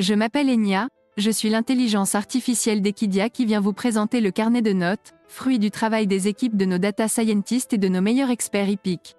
Je m'appelle Enya, je suis l'intelligence artificielle d'Equidia qui vient vous présenter le carnet de notes, fruit du travail des équipes de nos data scientists et de nos meilleurs experts hippiques.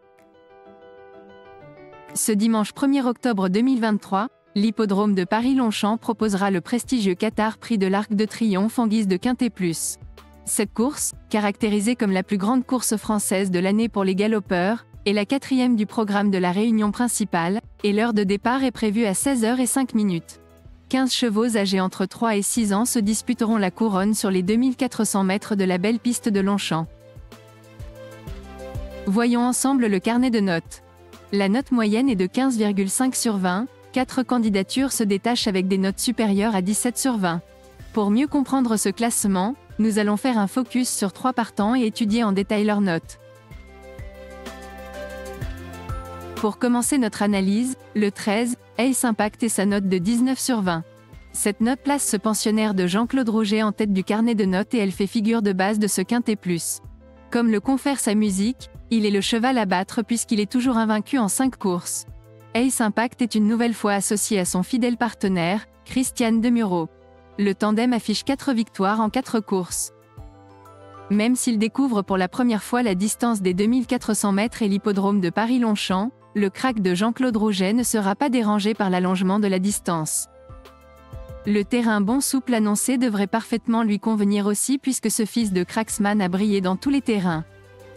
Ce dimanche 1er octobre 2023, l'hippodrome de Paris-Longchamp proposera le prestigieux Qatar Prix de l'Arc de Triomphe en guise de Quintet Plus. Cette course, caractérisée comme la plus grande course française de l'année pour les galopeurs, est la 4e du programme de la réunion principale, et l'heure de départ est prévue à 16h05. 15 chevaux âgés entre 3 et 6 ans se disputeront la couronne sur les 2400 mètres de la belle piste de Longchamp. Voyons ensemble le carnet de notes. La note moyenne est de 15,5 sur 20, 4 candidatures se détachent avec des notes supérieures à 17 sur 20. Pour mieux comprendre ce classement, nous allons faire un focus sur 3 partants et étudier en détail leurs notes. Pour commencer notre analyse, le 13, Ace Impact et sa note de 19 sur 20. Cette note place ce pensionnaire de Jean-Claude Rouget en tête du carnet de notes et elle fait figure de base de ce Quintet Plus. Comme le confère sa musique, il est le cheval à battre puisqu'il est toujours invaincu en 5 courses. Ace Impact est une nouvelle fois associé à son fidèle partenaire, Christian Demuro. Le tandem affiche 4 victoires en 4 courses. Même s'il découvre pour la première fois la distance des 2400 mètres et l'hippodrome de Paris-Longchamp, le crack de Jean-Claude Rouget ne sera pas dérangé par l'allongement de la distance. Le terrain bon souple annoncé devrait parfaitement lui convenir aussi puisque ce fils de Cracksman a brillé dans tous les terrains.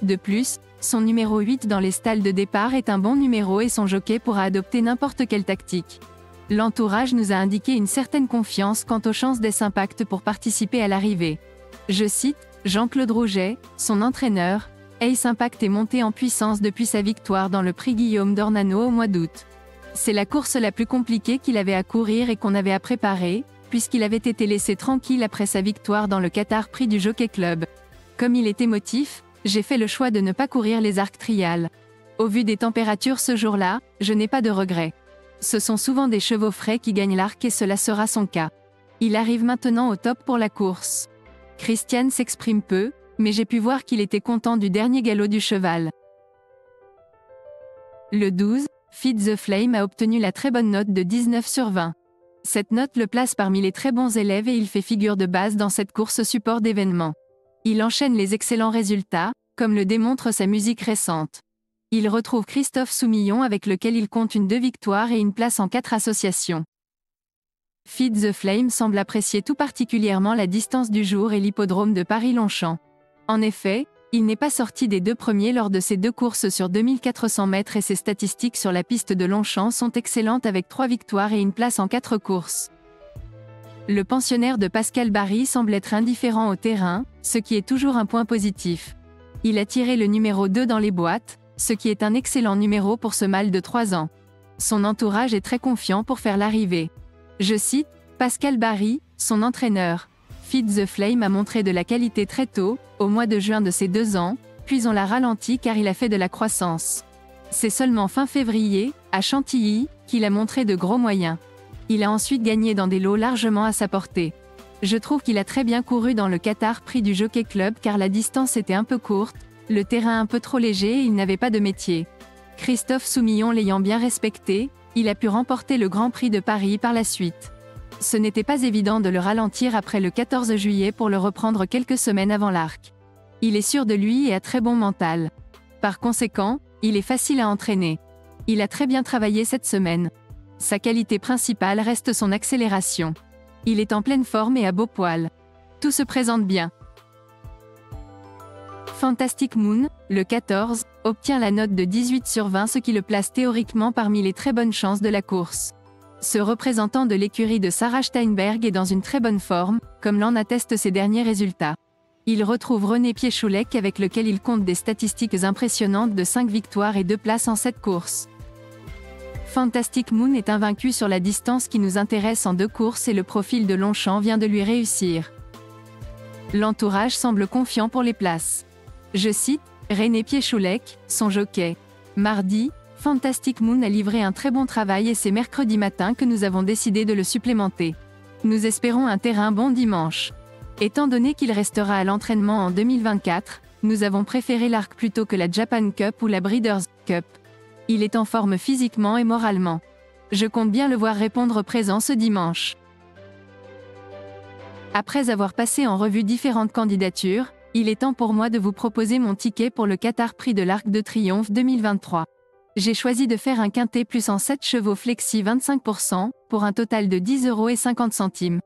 De plus, son numéro 8 dans les stalles de départ est un bon numéro et son jockey pourra adopter n'importe quelle tactique. L'entourage nous a indiqué une certaine confiance quant aux chances d'Ace Impact pour participer à l'arrivée. Je cite Jean-Claude Rouget, son entraîneur, Ace Impact est monté en puissance depuis sa victoire dans le prix Guillaume d'Ornano au mois d'août. C'est la course la plus compliquée qu'il avait à courir et qu'on avait à préparer, puisqu'il avait été laissé tranquille après sa victoire dans le Qatar Prix du Jockey Club. Comme il est émotif, j'ai fait le choix de ne pas courir les arcs trials. Au vu des températures ce jour-là, je n'ai pas de regrets. Ce sont souvent des chevaux frais qui gagnent l'arc et cela sera son cas. Il arrive maintenant au top pour la course. Christian s'exprime peu, mais j'ai pu voir qu'il était content du dernier galop du cheval. Le 12, Feed the Flame a obtenu la très bonne note de 19 sur 20. Cette note le place parmi les très bons élèves et il fait figure de base dans cette course support d'événements. Il enchaîne les excellents résultats, comme le démontre sa musique récente. Il retrouve Christophe Soumillon avec lequel il compte une 2 victoires et une place en 4 associations. Feed the Flame semble apprécier tout particulièrement la distance du jour et l'hippodrome de Paris-Longchamp. En effet, il n'est pas sorti des 2 premiers lors de ses 2 courses sur 2400 mètres et ses statistiques sur la piste de Longchamp sont excellentes avec 3 victoires et une place en 4 courses. Le pensionnaire de Pascal Barry semble être indifférent au terrain, ce qui est toujours un point positif. Il a tiré le numéro 2 dans les boîtes, ce qui est un excellent numéro pour ce mâle de 3 ans. Son entourage est très confiant pour faire l'arrivée. Je cite Pascal Barry, son entraîneur. Feed the Flame a montré de la qualité très tôt, au mois de juin de ses 2 ans, puis on l'a ralenti car il a fait de la croissance. C'est seulement fin février, à Chantilly, qu'il a montré de gros moyens. Il a ensuite gagné dans des lots largement à sa portée. Je trouve qu'il a très bien couru dans le Qatar Prix du Jockey Club car la distance était un peu courte, le terrain un peu trop léger et il n'avait pas de métier. Christophe Soumillon l'ayant bien respecté, il a pu remporter le Grand Prix de Paris par la suite. Ce n'était pas évident de le ralentir après le 14 juillet pour le reprendre quelques semaines avant l'arc. Il est sûr de lui et a très bon mental. Par conséquent, il est facile à entraîner. Il a très bien travaillé cette semaine. Sa qualité principale reste son accélération. Il est en pleine forme et à beau poil. Tout se présente bien. Fantastic Moon, le 14, obtient la note de 18 sur 20 ce qui le place théoriquement parmi les très bonnes chances de la course. Ce représentant de l'écurie de Sarah Steinberg est dans une très bonne forme, comme l'en attestent ses derniers résultats. Il retrouve René Piéchoulec avec lequel il compte des statistiques impressionnantes de 5 victoires et 2 places en 7 courses. Fantastic Moon est invaincu sur la distance qui nous intéresse en 2 courses et le profil de Longchamp vient de lui réussir. L'entourage semble confiant pour les places. Je cite René Piéchoulec, son jockey. Mardi, Fantastic Moon a livré un très bon travail et c'est mercredi matin que nous avons décidé de le supplémenter. Nous espérons un terrain bon dimanche. Étant donné qu'il restera à l'entraînement en 2024, nous avons préféré l'arc plutôt que la Japan Cup ou la Breeders' Cup. Il est en forme physiquement et moralement. Je compte bien le voir répondre présent ce dimanche. Après avoir passé en revue différentes candidatures, il est temps pour moi de vous proposer mon ticket pour le Qatar Prix de l'Arc de Triomphe 2023. J'ai choisi de faire un quintet plus en 7 chevaux flexi 25%, pour un total de 10,50 €.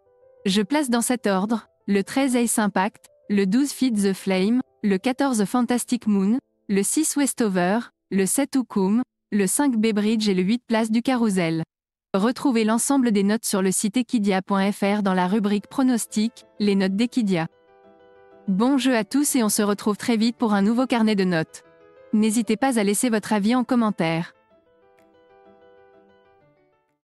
Je place dans cet ordre, le 13 Ace Impact, le 12 Feed the Flame, le 14 Fantastic Moon, le 6 Westover, le 7 Ukum, le 5 Baybridge et le 8 Place du Carrousel. Retrouvez l'ensemble des notes sur le site equidia.fr dans la rubrique Pronostics, les notes d'Equidia. Bon jeu à tous et on se retrouve très vite pour un nouveau carnet de notes. N'hésitez pas à laisser votre avis en commentaire.